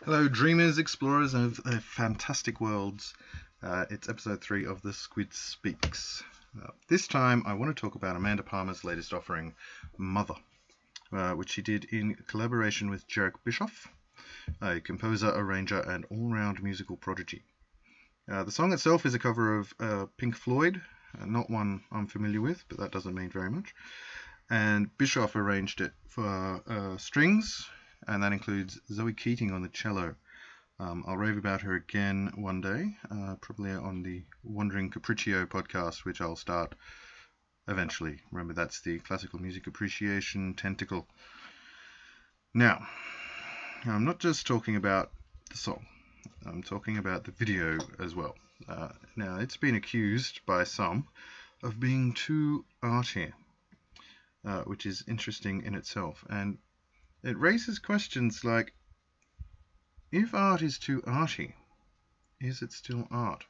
Hello, dreamers, explorers of fantastic worlds. It's episode 3 of the Squid Speaks. This time I want to talk about Amanda Palmer's latest offering, Mother, which she did in collaboration with Jherek Bischoff, a composer, arranger, and all-round musical prodigy. The song itself is a cover of Pink Floyd, not one I'm familiar with, but that doesn't mean very much. And Bischoff arranged it for strings, and that includes Zoe Keating on the cello. I'll rave about her again one day, probably on the Wandering Capriccio podcast, which I'll start eventually. Remember, that's the classical music appreciation tentacle. Now, I'm not just talking about the song, I'm talking about the video as well. Now, it's been accused by some of being too arty, which is interesting in itself, and it raises questions like, if art is too arty, is it still art?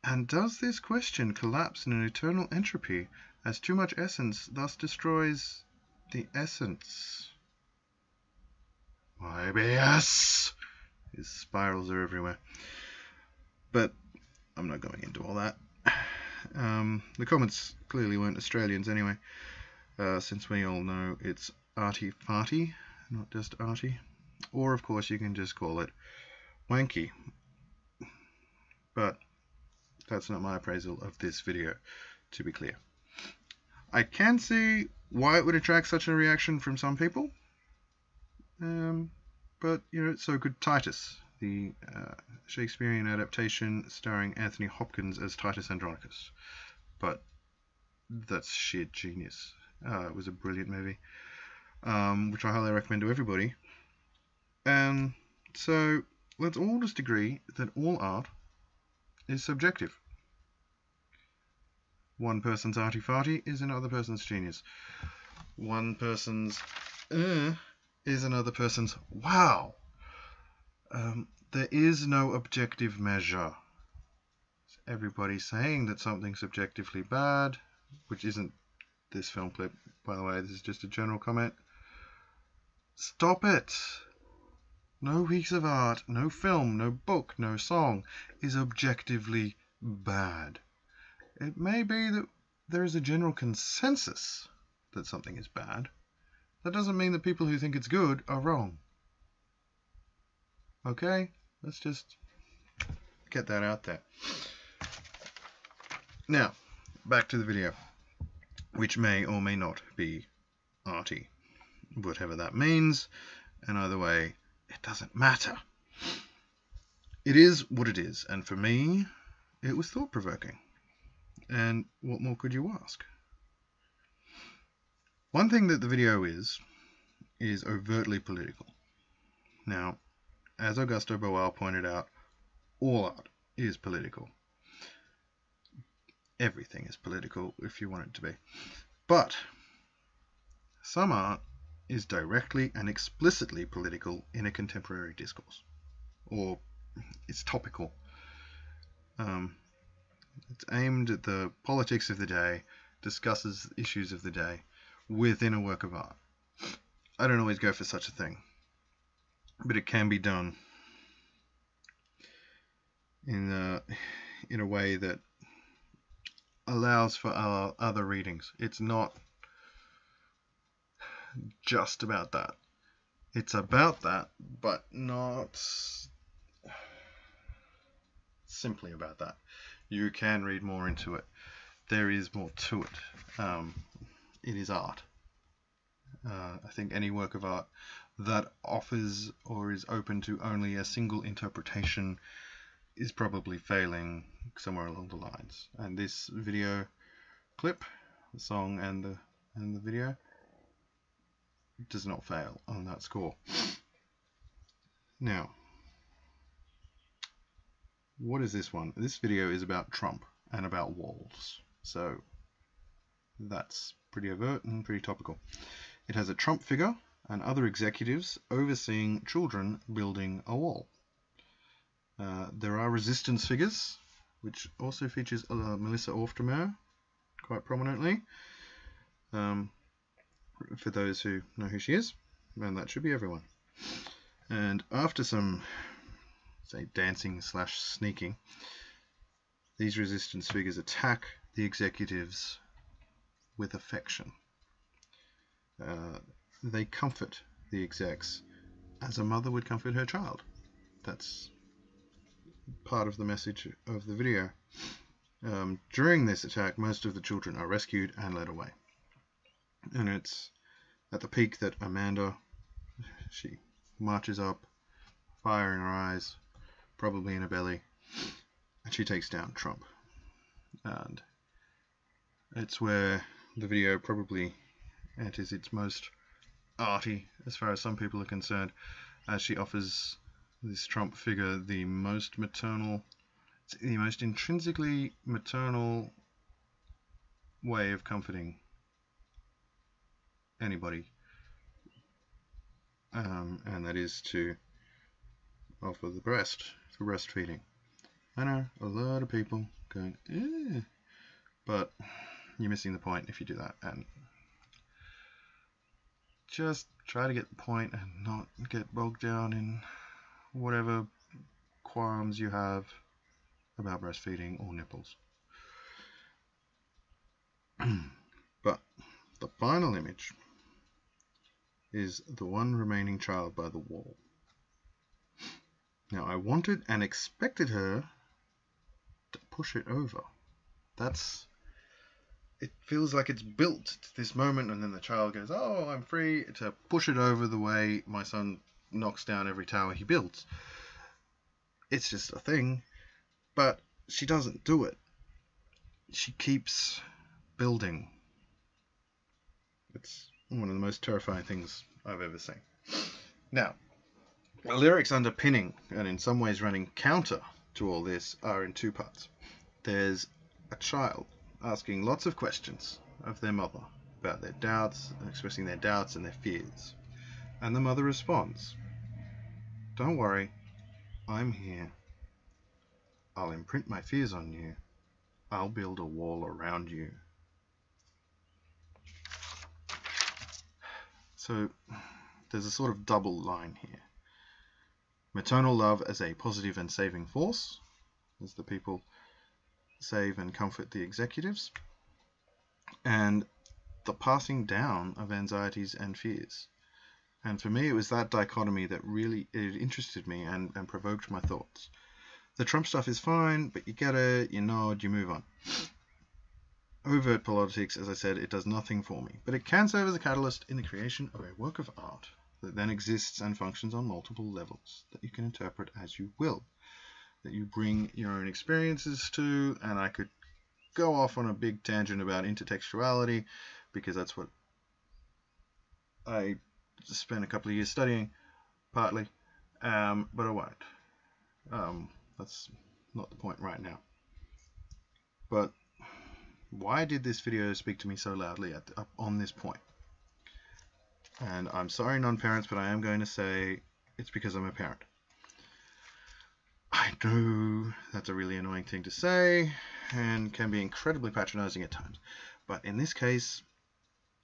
And does this question collapse in an eternal entropy as too much essence thus destroys the essence? YBS! His spirals are everywhere. But I'm not going into all that. The comments clearly weren't Australians anyway, since we all know it's arty-farty, not just arty. Or, of course, you can just call it wanky. But that's not my appraisal of this video, to be clear. I can see why it would attract such a reaction from some people. But, you know, so could Titus, the Shakespearean adaptation starring Anthony Hopkins as Titus Andronicus. But that's sheer genius. It was a brilliant movie, which I highly recommend to everybody. So let's all just agree that all art is subjective. One person's arty-farty is another person's genius. One person's is another person's wow. There is no objective measure. Everybody saying that something's objectively bad, which isn't this film clip, by the way, this is just a general comment. Stop it! No piece of art, no film, no book, no song is objectively bad. It may be that there is a general consensus that something is bad. That doesn't mean that people who think it's good are wrong. Okay? Let's just get that out there. Now, back to the video, which may or may not be arty. Whatever that means, and either way, it doesn't matter. It is what it is, and for me, it was thought-provoking. And what more could you ask? One thing that the video is overtly political. Now, as Augusto Boal pointed out, all art is political. Everything is political if you want it to be. But some art is directly and explicitly political in a contemporary discourse, or it's topical. It's aimed at the politics of the day, discusses issues of the day within a work of art. I don't always go for such a thing, but it can be done in a way that allows for other readings. It's not just about that. It's about that, but not simply about that. You can read more into it. There is more to it. It is art. I think any work of art that offers or is open to only a single interpretation is probably failing somewhere along the lines. And this video clip, the song and the video, does not fail on that score. Now, what is this one? This video is about Trump and about walls, so that's pretty overt and pretty topical. It has a Trump figure and other executives overseeing children building a wall. There are resistance figures, which also features Melissa Aufdermeer quite prominently. For those who know who she is, and that should be everyone. And after some, say, dancing / sneaking, these resistance figures attack the executives with affection. They comfort the execs as a mother would comfort her child. That's part of the message of the video. During this attack, most of the children are rescued and led away. And it's at the peak that Amanda, she marches up, fire in her eyes, probably in her belly, and she takes down Trump. And it's where the video probably enters its most arty, as far as some people are concerned, as she offers this Trump figure the most maternal, the most intrinsically maternal way of comforting anybody, and that is to offer the breast for breastfeeding. I know a lot of people going, ew, but you're missing the point if you do that, and just try to get the point and not get bogged down in whatever qualms you have about breastfeeding or nipples. But the final image is the one remaining child by the wall. Now I wanted and expected her to push it over. It feels like it's built to this moment, and then the child goes, oh, I'm free, to push it over the way my son knocks down every tower he builds. It's just a thing, but she doesn't do it. She keeps building. It's one of the most terrifying things I've ever seen. Now, the lyrics underpinning, and in some ways running counter to all this, are in two parts. There's a child asking lots of questions of their mother about their doubts, expressing their doubts and their fears. And the mother responds, don't worry, I'm here. I'll imprint my fears on you. I'll build a wall around you. So there's a sort of double line here. Maternal love as a positive and saving force, as the people save and comfort the executives, and the passing down of anxieties and fears. And for me, it was that dichotomy that really interested me and provoked my thoughts. The Trump stuff is fine, but you get it, you nod, you move on. Overt politics, as I said, it does nothing for me, but it can serve as a catalyst in the creation of a work of art that then exists and functions on multiple levels that you can interpret as you will, that you bring your own experiences to. And I could go off on a big tangent about intertextuality, because that's what I spent a couple of years studying, partly, but I won't. That's not the point right now. But why did this video speak to me so loudly on this point? And I'm sorry, non-parents, but I am going to say it's because I'm a parent. I know that's a really annoying thing to say and can be incredibly patronizing at times, but in this case,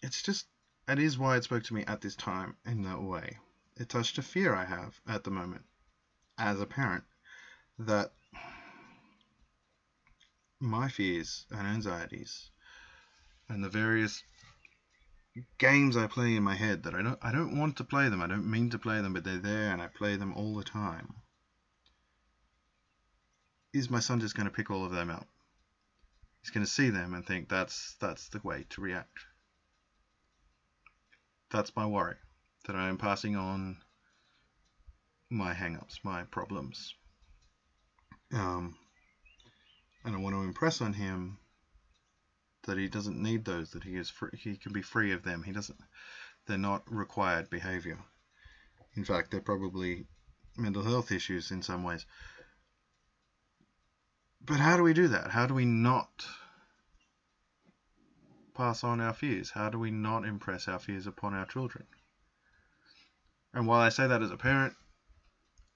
it is why it spoke to me at this time in that way. It touched a fear I have at the moment as a parent, that my fears and anxieties and the various games I play in my head that I don't want to play them, I don't mean to play them, but they're there and I play them all the time. Is my son just going to pick all of them out? He's going to see them and think that's the way to react. That's my worry, that I am passing on my hang-ups, my problems. And I want to impress on him that he doesn't need those, that he can be free of them. They're not required behavior. In fact, they're probably mental health issues in some ways. But how do we do that? How do we not pass on our fears? How do we not impress our fears upon our children? And while I say that as a parent,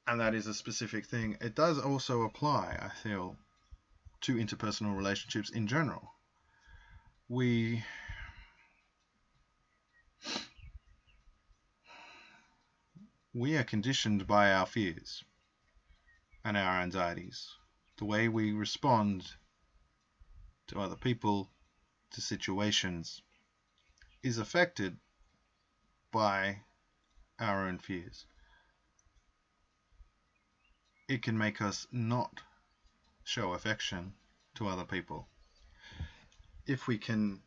and that is a specific thing, it does also apply, I feel, to interpersonal relationships in general. We we are conditioned by our fears and our anxieties. The way we respond to other people, to situations, is affected by our own fears. It can make us not show affection to other people. If we can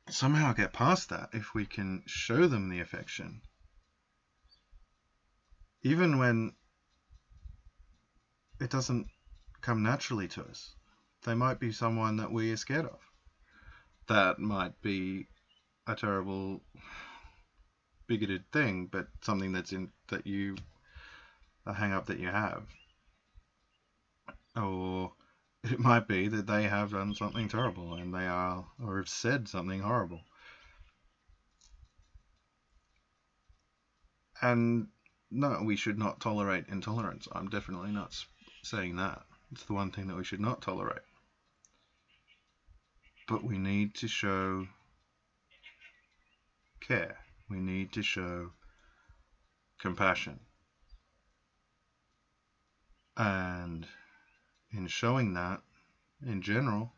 somehow get past that, if we can show them the affection, even when it doesn't come naturally to us, they might be someone that we are scared of. That might be a terrible, bigoted thing, but something that's a hang up that you have. Or it might be that they have done something terrible and they are, or have said something horrible. And no, we should not tolerate intolerance. I'm definitely not saying that. It's the one thing that we should not tolerate. But we need to show care. We need to show compassion. And in showing that, in general,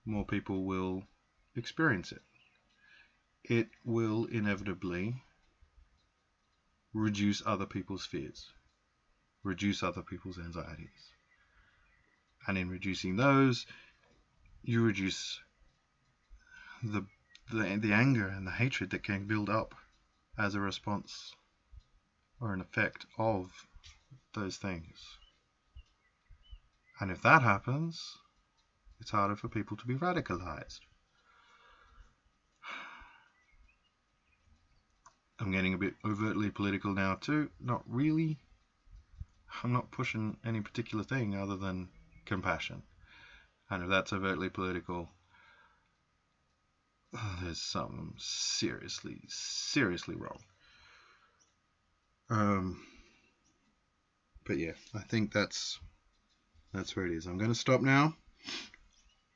more people will experience it. It will inevitably reduce other people's fears, reduce other people's anxieties. And in reducing those, you reduce the anger and the hatred that can build up as a response or an effect of those things. And if that happens, it's harder for people to be radicalized. I'm getting a bit overtly political now too. Not really. I'm not pushing any particular thing other than compassion. And if that's overtly political, there's something seriously wrong. But yeah, I think that's where it is. I'm going to stop now.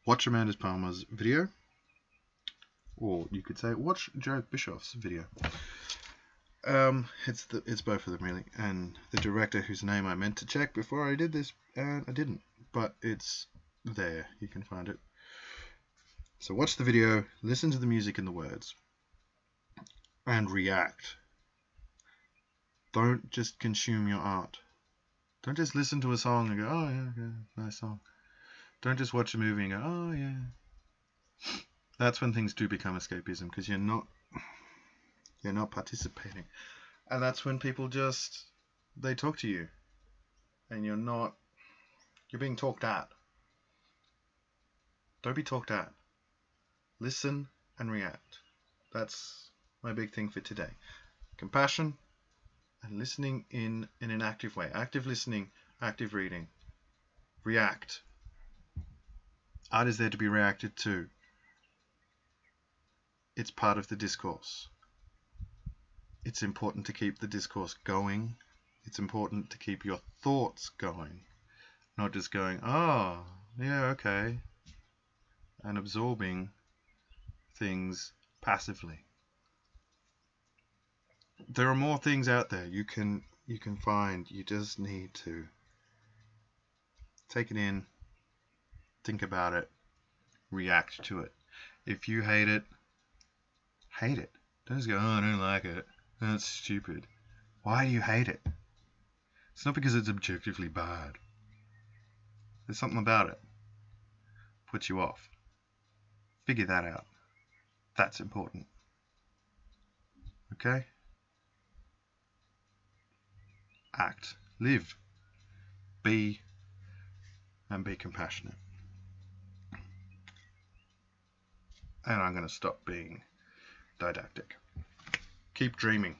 Watch Amanda Palmer's video, or you could say watch Jherek Bischoff's video. It's both of them really, and the director whose name I meant to check before I did this, and I didn't, but it's there. You can find it. So watch the video, listen to the music and the words, and react. Don't just consume your art. Don't just listen to a song and go, oh yeah, nice song. Don't just watch a movie and go, oh yeah. That's when things do become escapism, because you're not participating. And that's when people they talk to you and you're being talked at. Don't be talked at. Listen and react. That's my big thing for today. Compassion and listening in an active way. Active listening, active reading. React. Art is there to be reacted to. It's part of the discourse. It's important to keep the discourse going. It's important to keep your thoughts going. Not just going, oh, yeah, okay. And absorbing things passively. There are more things out there you can find. You just need to take it in, think about it, react to it. If you hate it, hate it. Don't just go, oh, I don't like it. That's stupid. Why do you hate it? It's not because it's objectively bad. There's something about it. Puts you off. Figure that out. That's important. Okay? Act. Live. Be. And be compassionate. And I'm going to stop being didactic. Keep dreaming.